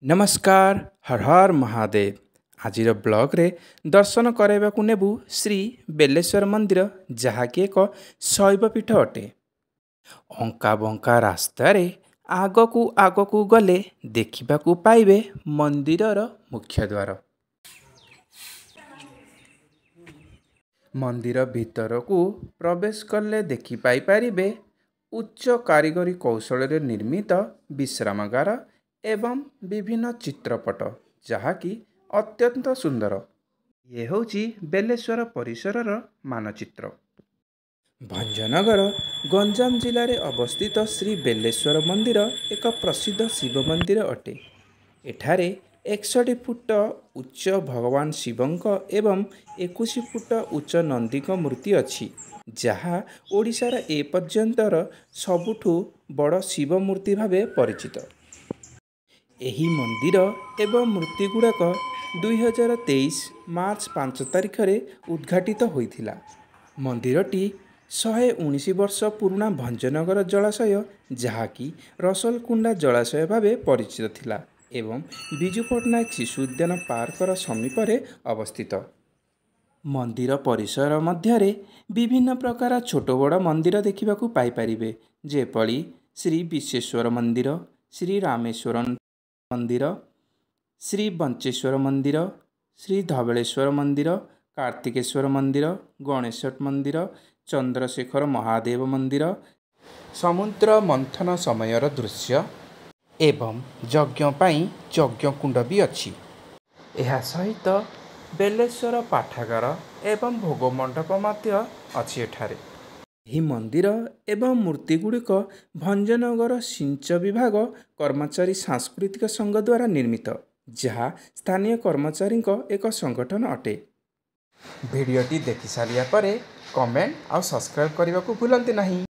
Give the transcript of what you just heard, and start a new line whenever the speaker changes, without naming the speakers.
नमस्कार हर हर महादेव आज ब्लॉग रे दर्शन कराइबाकू नेबू श्री बेलेश्वर मंदिर जहाँकि एक शैवपीठ अटे। अंका बंका रास्तार आगकू गले देखिबाकू पाइबे मंदिरर मुख्य द्वार। मंदिर भीतर को प्रवेश कले देखि पाई परिबे उच्च कारीगरी कौशल निर्मित विश्रामागार एवं विभिन्न चित्रपट जहाँकि अत्यंत सुंदर। ये होची बेलेश्वर परिसरर मानचित्र। भंजनगर गंजाम जिले में अवस्थित श्री बेलेश्वर मंदिर एक प्रसिद्ध शिव मंदिर अटे। एठारे 61 फुट उच्च भगवान शिवंक एवं 21 फुट उच्च नंदीक मूर्ति अच्छी, जहाँ ओडिशार ए पर्यंतर सबुठु बड़ शिव मूर्ति भावे परिचित। एही मंदिर एवं मूर्ति गुड़ाक 2023 मार्च 5 तारिख रे उद्घाटित होइथिला। मंदिरटी 119 वर्ष पुराना भंजनगर जलाशय जहाँकि रसलकुंडा जलाशय भावे परिचित थिला एवं विजु पट्टनायक शिशु उद्यान पार्कर समीपरे अवस्थित। मंदिर परिसर मध्यरे विभिन्न प्रकार छोट बड़ मंदिर देखिबाकू पाई परिबे, जेपरि श्री विश्वेश्वर मंदिर, श्री रामेश्वर मंदिर, श्री बंचेश्वर मंदिर, श्री धवलेश्वर मंदिर, कार्तिकेश्वर मंदिर, गणेश मंदिर, चंद्रशेखर महादेव मंदिर, समुद्र मंथन समयर दृश्य एवं यज्ञ पाई यज्ञकुंड भी अच्छी। यह सहित बेलेश्वर पाठागार एवं भोग मंडप मध्य अच्छी। एठारे ଏହି मंदिर एवं मूर्ति गुड़िक भंजनगर सिंच विभाग कर्मचारी सांस्कृतिक संघ द्वारा निर्मित, जहाँ स्थानीय कर्मचारी एक संगठन अटे। भिडियोटी देखि सारिया परे कमेंट और सब्सक्राइब करने को भूलंती नहीं।